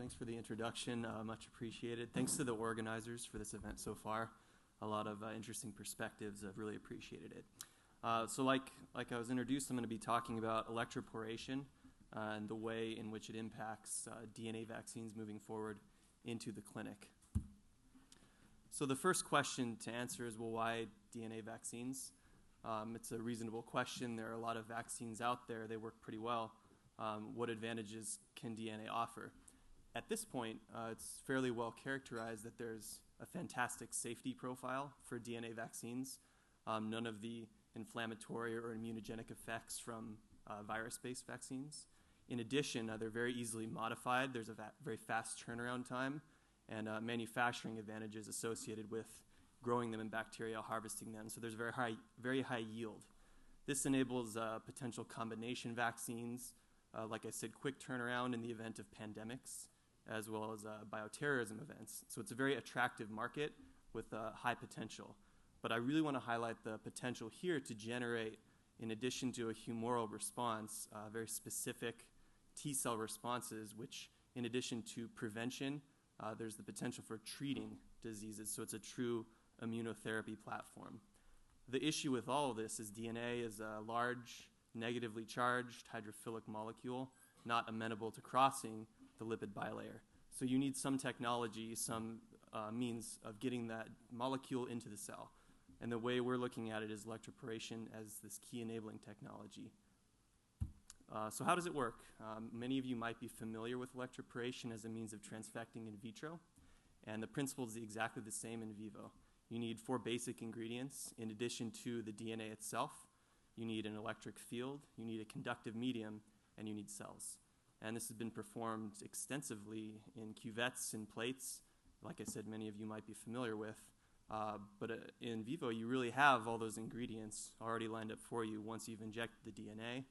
Thanks for the introduction. Much appreciated. Thanks to the organizers for this event so far. A lot of interesting perspectives. I've really appreciated it. So like I was introduced, I'm going to be talking about electroporation and the way in which it impacts DNA vaccines moving forward into the clinic. So the first question to answer is, well, why DNA vaccines? It's a reasonable question. There are a lot of vaccines out there. They work pretty well. What advantages can DNA offer? At this point, it's fairly well characterized that there's a fantastic safety profile for DNA vaccines. None of the inflammatory or immunogenic effects from virus-based vaccines. In addition, they're very easily modified. There's a very fast turnaround time and manufacturing advantages associated with growing them in bacteria, harvesting them. So there's very high yield. This enables potential combination vaccines, like I said, quick turnaround in the event of pandemics, as well as bioterrorism events. So it's a very attractive market with high potential. But I really want to highlight the potential here to generate, in addition to a humoral response, very specific T-cell responses, which in addition to prevention, there's the potential for treating diseases. So it's a true immunotherapy platform. The issue with all of this is DNA is a large, negatively charged hydrophilic molecule, not amenable to crossing the lipid bilayer. So you need some technology, some means of getting that molecule into the cell. And the way we're looking at it is electroporation as this key enabling technology. So how does it work? Many of you might be familiar with electroporation as a means of transfecting in vitro. And the principle is exactly the same in vivo. You need 4 basic ingredients in addition to the DNA itself. You need an electric field, you need a conductive medium, and you need cells. And this has been performed extensively in cuvettes and plates, like I said, many of you might be familiar with. But in vivo, you really have all those ingredients already lined up for you once you've injected the DNA.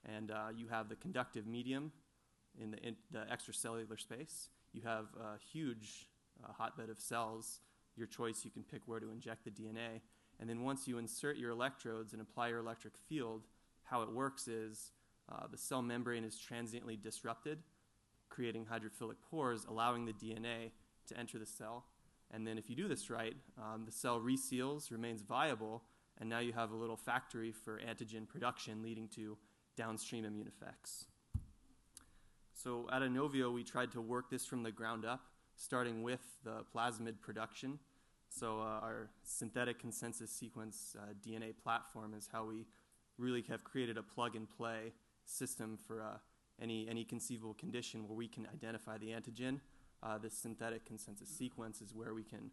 And you have the conductive medium in the extracellular space. You have a huge hotbed of cells. Your choice, you can pick where to inject the DNA. And then once you insert your electrodes and apply your electric field, how it works is the cell membrane is transiently disrupted, creating hydrophilic pores, allowing the DNA to enter the cell. And then if you do this right, the cell reseals, remains viable, and now you have a little factory for antigen production, leading to downstream immune effects. So at Inovio, we tried to work this from the ground up, starting with the plasmid production. So our synthetic consensus sequence DNA platform is how we really have created a plug-and-play system for any conceivable condition where we can identify the antigen. This synthetic consensus sequence is where we can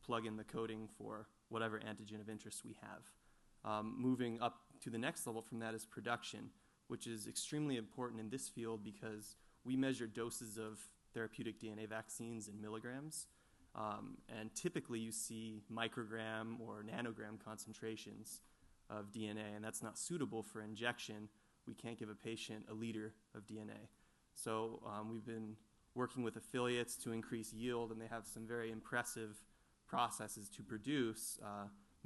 plug in the coding for whatever antigen of interest we have. Moving up to the next level from that is production, which is extremely important in this field because we measure doses of therapeutic DNA vaccines in milligrams. And typically you see microgram or nanogram concentrations of DNA, and that's not suitable for injection. We can't give a patient a liter of DNA. So we've been working with affiliates to increase yield, and they have some very impressive processes to produce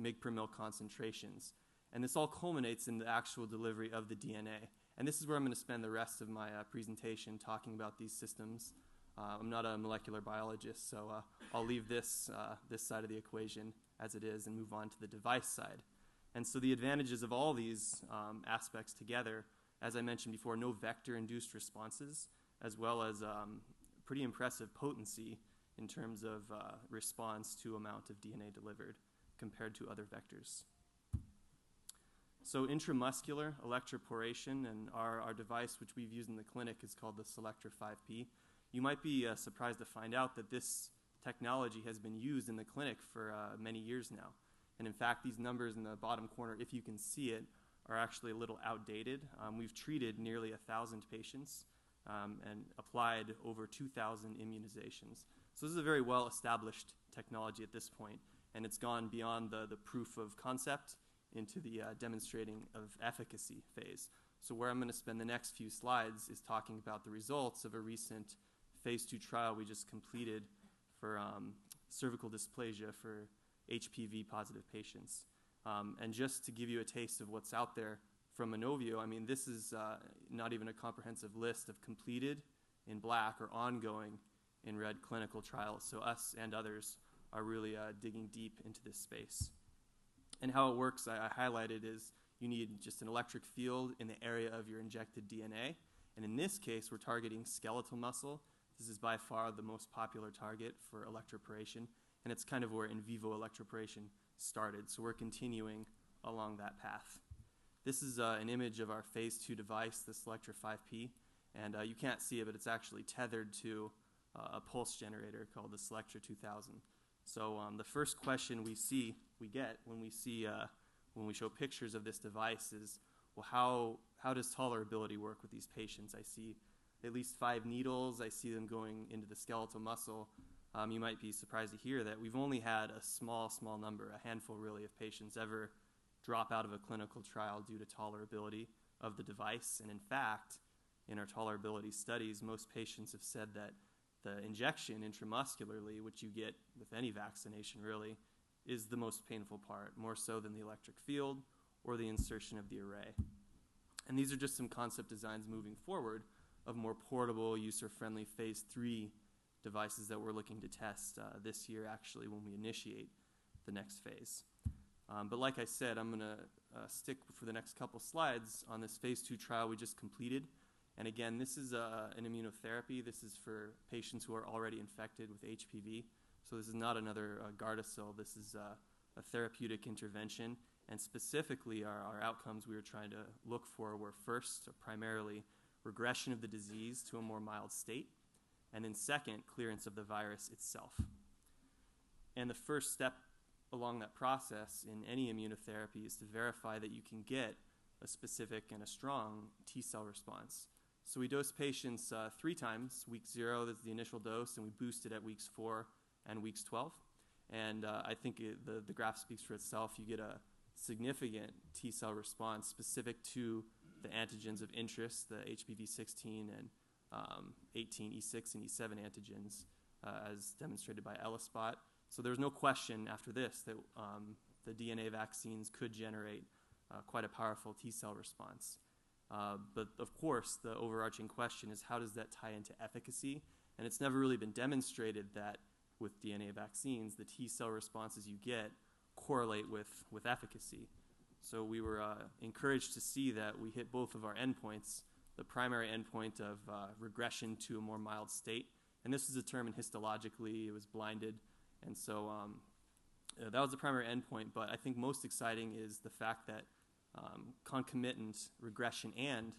mg per mil concentrations. And this all culminates in the actual delivery of the DNA. And this is where I'm going to spend the rest of my presentation talking about these systems. I'm not a molecular biologist, so I'll leave this side of the equation as it is and move on to the device side. And so the advantages of all these aspects together, as I mentioned before, no vector-induced responses, as well as pretty impressive potency in terms of response to amount of DNA delivered compared to other vectors. So intramuscular electroporation, and our device, which we've used in the clinic, is called the Selector 5P. You might be surprised to find out that this technology has been used in the clinic for many years now. And in fact, these numbers in the bottom corner, if you can see it, are actually a little outdated. We've treated nearly 1,000 patients and applied over 2,000 immunizations. So this is a very well-established technology at this point, and it's gone beyond the proof of concept into the demonstrating of efficacy phase. So where I'm going to spend the next few slides is talking about the results of a recent phase 2 trial we just completed for cervical dysplasia for HPV-positive patients. And just to give you a taste of what's out there from Inovio, I mean, this is not even a comprehensive list of completed in black are ongoing in red clinical trials. So us and others are really digging deep into this space. And how it works, I highlighted, is you need just an electric field in the area of your injected DNA. And in this case, we're targeting skeletal muscle. This is by far the most popular target for electroporation. And it's kind of where in vivo electroporation started. So we're continuing along that path. This is an image of our phase 2 device, the Selectra 5P. And you can't see it, but it's actually tethered to a pulse generator called the Selectra 2000. So the first question we get when we show pictures of this device is, well, how does tolerability work with these patients? I see at least 5 needles. I see them going into the skeletal muscle. You might be surprised to hear that we've only had a small number, a handful really, of patients ever drop out of a clinical trial due to tolerability of the device. And in fact, in our tolerability studies, most patients have said that the injection intramuscularly, which you get with any vaccination really, is the most painful part, more so than the electric field or the insertion of the array. And these are just some concept designs moving forward of more portable, user-friendly phase 3 devices that we're looking to test this year, actually, when we initiate the next phase. But like I said, I'm going to stick for the next couple slides on this phase 2 trial we just completed. And again, this is an immunotherapy. This is for patients who are already infected with HPV. So this is not another Gardasil. This is a therapeutic intervention. And specifically, our outcomes we were trying to look for were first, primarily, regression of the disease to a more mild state. And then second, clearance of the virus itself. And the first step along that process in any immunotherapy is to verify that you can get a specific and a strong T-cell response. So we dose patients 3 times. Week 0, that's the initial dose, and we boost it at weeks 4 and weeks 12. And I think the graph speaks for itself. You get a significant T-cell response specific to the antigens of interest, the HPV-16 and 18, E6 and E7 antigens, as demonstrated by ELISpot. So there's no question after this that the DNA vaccines could generate quite a powerful T-cell response. But of course, the overarching question is, how does that tie into efficacy? And it's never really been demonstrated that with DNA vaccines, the T-cell responses you get correlate with efficacy. So we were encouraged to see that we hit both of our endpoints, the primary endpoint of regression to a more mild state. And this was determined histologically. It was blinded. And so that was the primary endpoint. But I think most exciting is the fact that concomitant regression and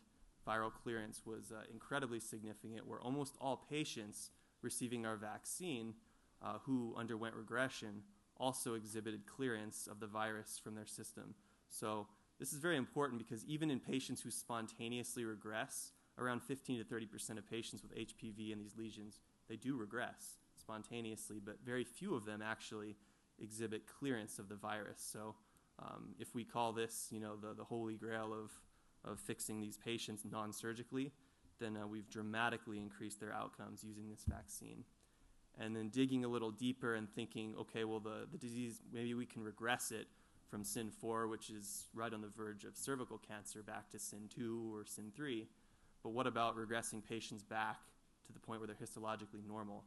viral clearance was incredibly significant, where almost all patients receiving our vaccine who underwent regression also exhibited clearance of the virus from their system. So this is very important because even in patients who spontaneously regress, around 15 to 30% of patients with HPV and these lesions, they do regress spontaneously, but very few of them actually exhibit clearance of the virus. So if we call this, the holy grail of fixing these patients non-surgically, then we've dramatically increased their outcomes using this vaccine. And then digging a little deeper and thinking, okay, well, the disease, maybe we can regress it from SIN4, which is right on the verge of cervical cancer, back to SIN2 or SIN3. But what about regressing patients back to the point where they're histologically normal?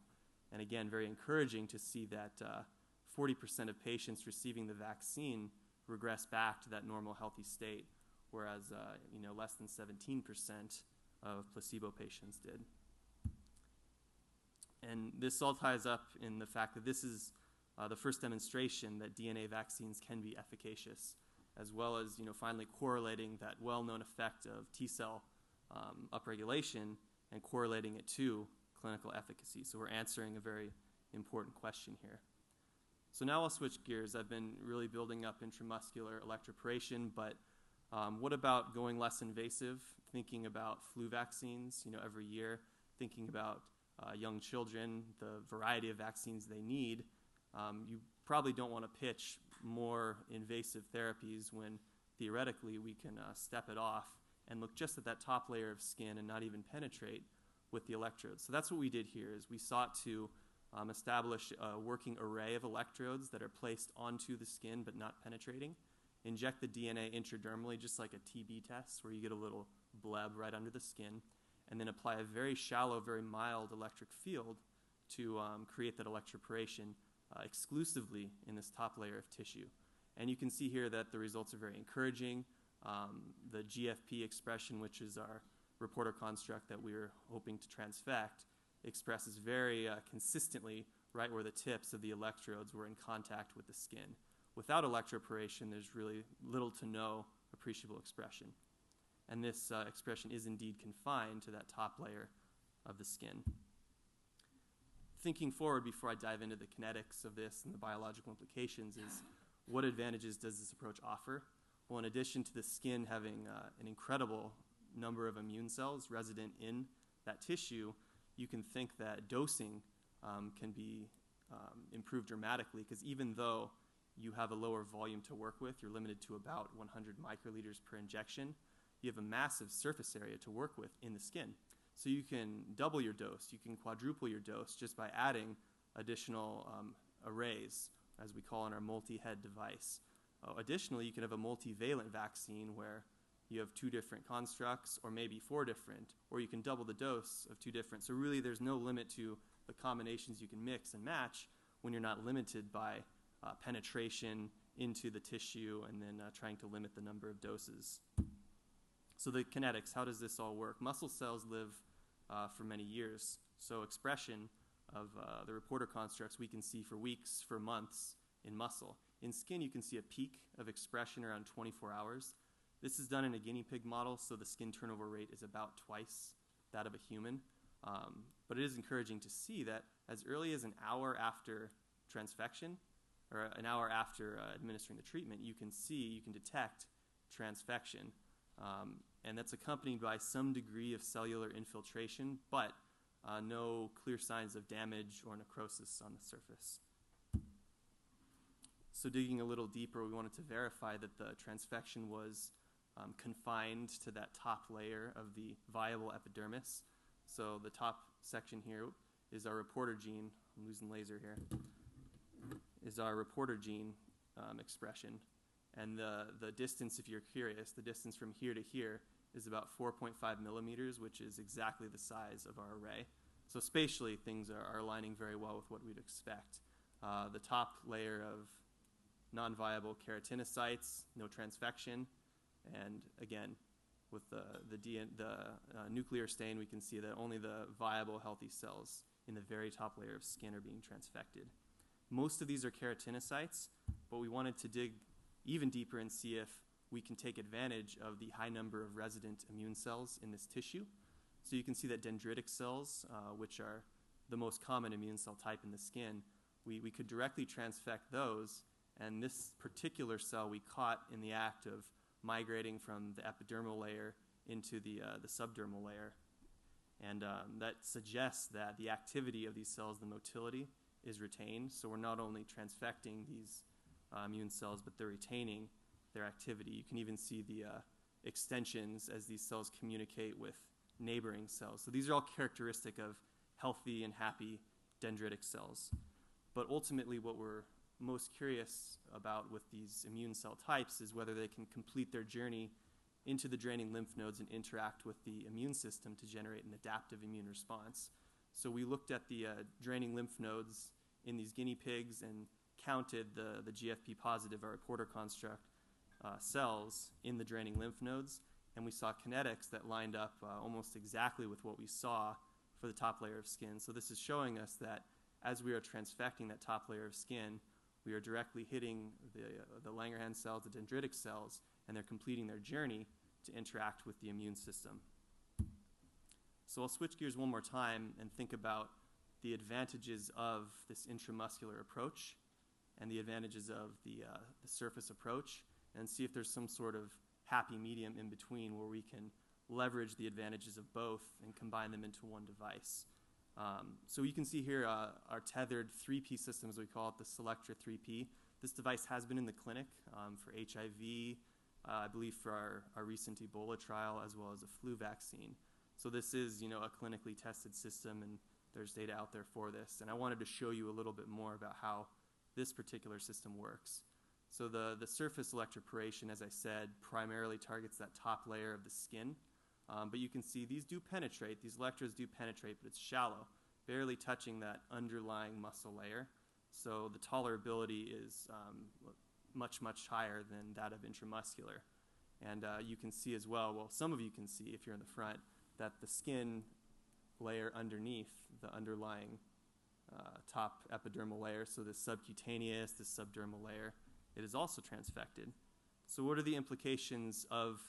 And again, very encouraging to see that 40% of patients receiving the vaccine regress back to that normal healthy state, whereas less than 17% of placebo patients did. And this all ties up in the fact that this is the first demonstration that DNA vaccines can be efficacious, as well as finally correlating that well-known effect of T-cell upregulation and correlating it to clinical efficacy. So we're answering a very important question here. So now I'll switch gears. I've been really building up intramuscular electroporation, but what about going less invasive, thinking about flu vaccines, every year, thinking about young children, the variety of vaccines they need? You probably don't want to pitch more invasive therapies when theoretically we can step it off and look just at that top layer of skin and not even penetrate with the electrodes. So that's what we did here, is we sought to establish a working array of electrodes that are placed onto the skin but not penetrating, inject the DNA intradermally, just like a TB test where you get a little bleb right under the skin, and then apply a very shallow, very mild electric field to create that electroporation exclusively in this top layer of tissue. And you can see here that the results are very encouraging. The GFP expression, which is our reporter construct that we're hoping to transfect, expresses very consistently right where the tips of the electrodes were in contact with the skin. Without electroporation, there's really little to no appreciable expression. And this expression is indeed confined to that top layer of the skin. Thinking forward before I dive into the kinetics of this and the biological implications is, what advantages does this approach offer? Well, in addition to the skin having an incredible number of immune cells resident in that tissue, you can think that dosing can be improved dramatically, because even though you have a lower volume to work with, you're limited to about 100 microliters per injection, you have a massive surface area to work with in the skin. So you can double your dose, you can quadruple your dose just by adding additional arrays, as we call in our multi-head device. Additionally, you can have a multivalent vaccine where you have 2 different constructs, or maybe 4 different, or you can double the dose of 2 different. So really there's no limit to the combinations you can mix and match when you're not limited by penetration into the tissue and then trying to limit the number of doses. So the kinetics, how does this all work? Muscle cells live for many years, so expression of the reporter constructs we can see for weeks, for months in muscle. In skin, you can see a peak of expression around 24 hours. This is done in a guinea pig model, so the skin turnover rate is about twice that of a human. But it is encouraging to see that as early as an hour after transfection, or an hour after administering the treatment, you can detect transfection. And that's accompanied by some degree of cellular infiltration, but no clear signs of damage or necrosis on the surface. So digging a little deeper, we wanted to verify that the transfection was confined to that top layer of the viable epidermis. So the top section here is our reporter gene. I'm losing laser here. Is our reporter gene expression. And the distance, if you're curious, the distance from here to here is about 4.5 millimeters, which is exactly the size of our array. So spatially, things are aligning very well with what we'd expect. The top layer of non-viable keratinocytes, no transfection, and again, with the nuclear stain, we can see that only the viable healthy cells in the very top layer of skin are being transfected. Most of these are keratinocytes, but we wanted to dig even deeper and see if we can take advantage of the high number of resident immune cells in this tissue. So you can see that dendritic cells, which are the most common immune cell type in the skin, we could directly transfect those, and this particular cell we caught in the act of migrating from the epidermal layer into the subdermal layer. And that suggests that the activity of these cells, the motility, is retained. So we're not only transfecting these immune cells, but they're retaining their activity. You can even see the extensions as these cells communicate with neighboring cells. So these are all characteristic of healthy and happy dendritic cells. But ultimately, what we're most curious about with these immune cell types is whether they can complete their journey into the draining lymph nodes and interact with the immune system to generate an adaptive immune response. So we looked at the draining lymph nodes in these guinea pigs and counted the GFP positive, our reporter construct, cells in the draining lymph nodes, and we saw kinetics that lined up almost exactly with what we saw for the top layer of skin. So this is showing us that as we are transfecting that top layer of skin, we are directly hitting the Langerhans cells, the dendritic cells, and they're completing their journey to interact with the immune system. So I'll switch gears one more time and think about the advantages of this intramuscular approach and the advantages of the surface approach, and see if there's some sort of happy medium in between where we can leverage the advantages of both and combine them into one device. So you can see here our tethered 3P system, as we call it, the Selectra 3P. This device has been in the clinic for HIV, I believe for our recent Ebola trial, as well as a flu vaccine. So this is, a clinically tested system, and there's data out there for this. And I wanted to show you a little bit more about how this particular system works. So the surface electroporation, as I said, primarily targets that top layer of the skin. But you can see these do penetrate. These electrodes do penetrate, but it's shallow, barely touching that underlying muscle layer. So the tolerability is much, much higher than that of intramuscular. And you can see as well, some of you can see if you're in the front, that the skin layer underneath the underlying top epidermal layer, so this subcutaneous, this subdermal layer, it is also transfected. So what are the implications of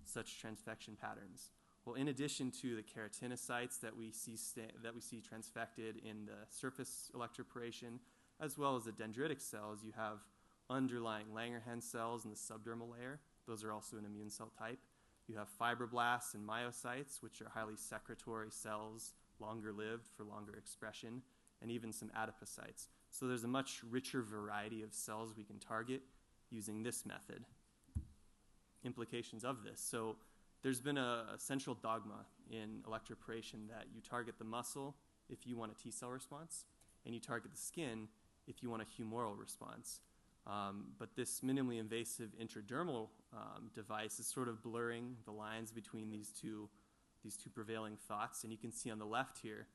such transfection patterns? Well, in addition to the keratinocytes that we see transfected in the surface electroporation, as well as the dendritic cells, you have underlying Langerhans cells in the subdermal layer. Those are also an immune cell type. You have fibroblasts and myocytes, which are highly secretory cells, longer lived for longer expression, and even some adipocytes. So there's a much richer variety of cells we can target using this method. Implications of this. So there's been a central dogma in electroporation that you target the muscle if you want a T cell response, and you target the skin if you want a humoral response. But this minimally invasive intradermal device is sort of blurring the lines between these two prevailing thoughts. And you can see on the left here,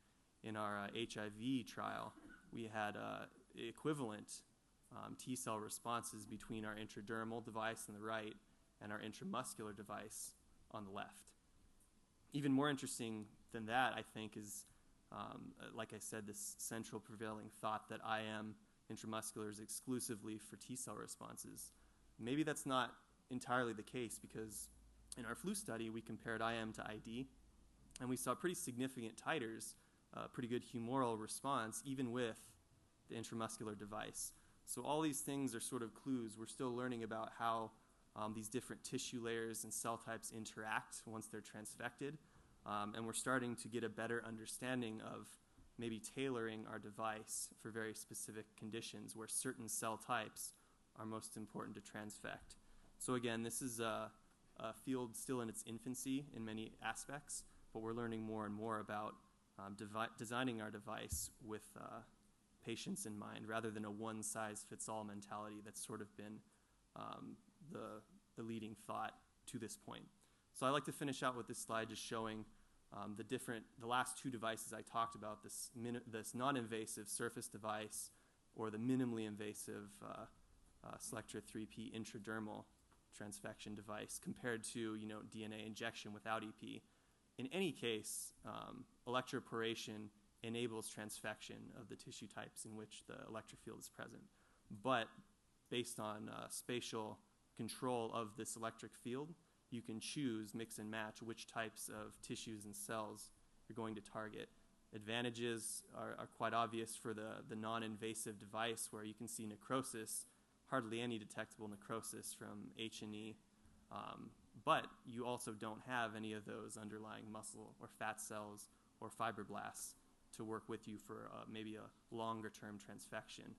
in our HIV trial, we had equivalent T cell responses between our intradermal device on the right and our intramuscular device on the left. Even more interesting than that, I think, is, like I said, this central prevailing thought that IM intramuscular is exclusively for T cell responses. Maybe that's not entirely the case, because in our flu study, we compared IM to ID, and we saw pretty significant titers, pretty good humoral response, even with the intramuscular device. So all these things are sort of clues. We're still learning about how these different tissue layers and cell types interact once they're transfected, and we're starting to get a better understanding of maybe tailoring our device for very specific conditions where certain cell types are most important to transfect. So again, this is a field still in its infancy in many aspects, but we're learning more and more about designing our device with patients in mind, rather than a one-size-fits-all mentality that's sort of been the leading thought to this point. So I like to finish out with this slide just showing the last two devices I talked about, this non-invasive surface device or the minimally invasive Selectra 3P intradermal transfection device, compared to DNA injection without EP. In any case, electroporation enables transfection of the tissue types in which the electrofield is present. But based on spatial control of this electric field, you can choose, mix and match which types of tissues and cells you're going to target. Advantages are quite obvious for the non-invasive device, where you can see necrosis, hardly any detectable necrosis from H&E, but you also don't have any of those underlying muscle or fat cells or fibroblasts to work with you for maybe a longer-term transfection.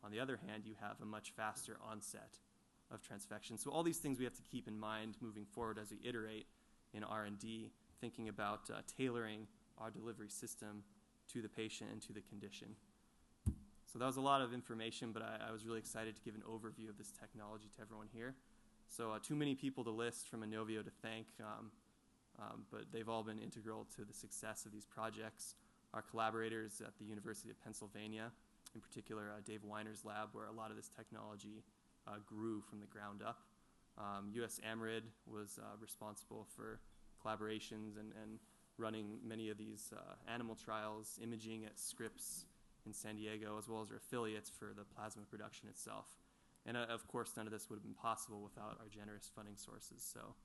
On the other hand, you have a much faster onset of transfection. So all these things we have to keep in mind moving forward as we iterate in R&D, thinking about tailoring our delivery system to the patient and to the condition. So that was a lot of information, but I was really excited to give an overview of this technology to everyone here. So too many people to list from Inovio to thank, but they've all been integral to the success of these projects. Our collaborators at the University of Pennsylvania, in particular Dave Weiner's lab, where a lot of this technology grew from the ground up. US AMRID was responsible for collaborations and running many of these animal trials, imaging at Scripps in San Diego, as well as our affiliates for the plasma production itself. And of course, none of this would have been possible without our generous funding sources. So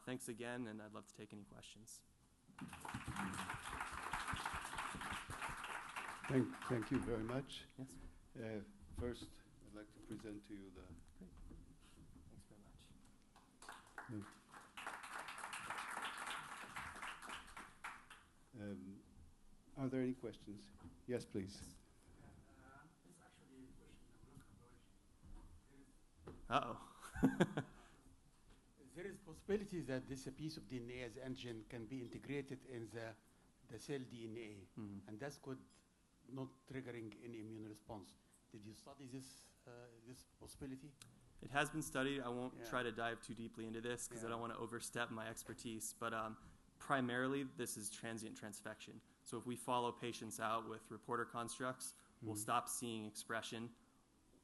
thanks again, and I'd love to take any questions. Thank you very much. Yes. First, I'd like to present to you the... Great. Thanks very much. Are there any questions? Yes, please. It's actually a question of Uh-oh. there is possibility that this piece of DNA as antigen can be integrated in the cell DNA, and that could not triggering any immune response. Did you study this possibility? It has been studied. I won't try to dive too deeply into this because I don't want to overstep my expertise. But primarily, this is transient transfection. So if we follow patients out with reporter constructs, we'll stop seeing expression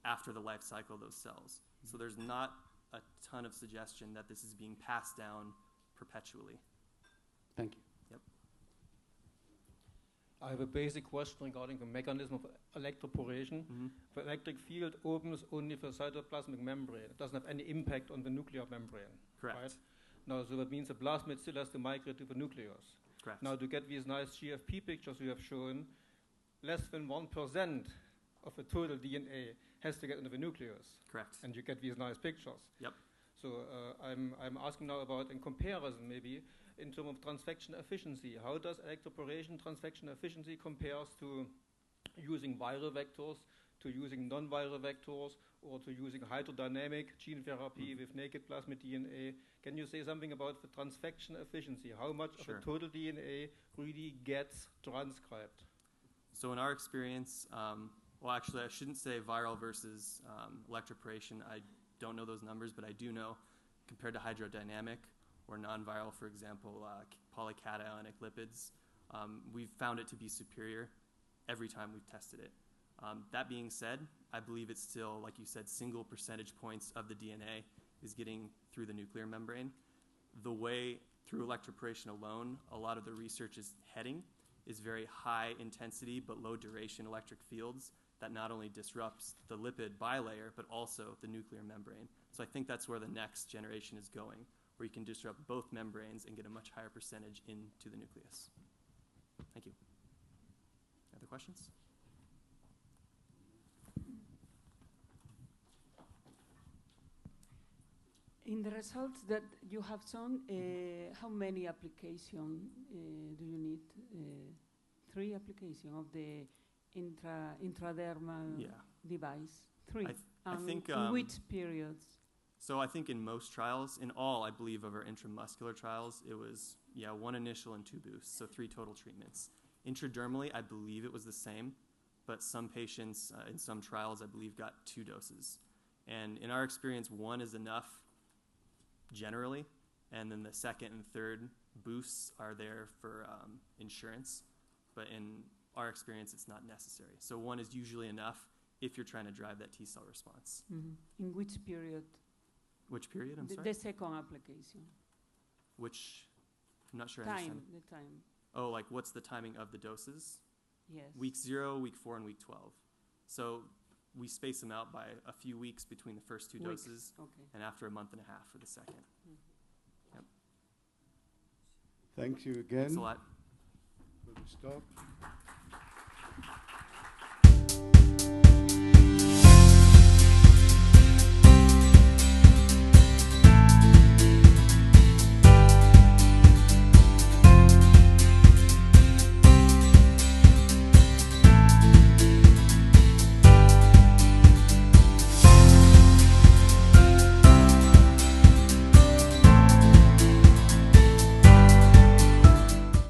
after the life cycle of those cells. So there's not a ton of suggestion that this is being passed down perpetually. Thank you. Yep. I have a basic question regarding the mechanism of electroporation. The electric field opens only the cytoplasmic membrane. It doesn't have any impact on the nuclear membrane. Correct. Right? Now, so that means the plasmid still has to migrate to the nucleus. Correct. Now, to get these nice GFP pictures you have shown, less than 1% of the total DNA has to get into the nucleus. Correct. And you get these nice pictures. Yep. So I'm asking now about, in comparison maybe, in terms of transfection efficiency. How does electroporation transfection efficiency compares to using viral vectors, to using non-viral vectors, or to using hydrodynamic gene therapy with naked plasmid DNA? Can you say something about the transfection efficiency? How much of the total DNA really gets transcribed? So in our experience, well, actually, I shouldn't say viral versus electroporation. I don't know those numbers, but I do know compared to hydrodynamic or non-viral, for example, polycationic lipids, we've found it to be superior every time we've tested it. That being said, I believe it's still, like you said, single percentage points of the DNA is getting through the nuclear membrane. The way through electroporation alone, a lot of the research is heading is very high intensity but low duration electric fields that not only disrupts the lipid bilayer but also the nuclear membrane. So I think that's where the next generation is going, where you can disrupt both membranes and get a much higher percentage into the nucleus. Thank you. Other questions? In the results that you have shown, how many applications do you need? 3 applications of the intradermal device? 3. I think in which periods? So I think in most trials, in all, I believe, of our intramuscular trials, it was, 1 initial and 2 boosts, so 3 total treatments. Intradermally, I believe it was the same, but some patients in some trials, I believe, got 2 doses. And in our experience, 1 is enough generally, and then the second and third boosts are there for insurance, but in our experience, it's not necessary. So 1 is usually enough if you're trying to drive that T-cell response. In which period? Which period, I'm sorry? The second application. Which, I'm not sure I understand. The time. Oh, like what's the timing of the doses? Yes. Week 0, week 4, and week 12. So we space them out by a few weeks between the first 2 doses, and after a month and a half for the second. Yep. Thank you again. Thanks a lot. We'll stop.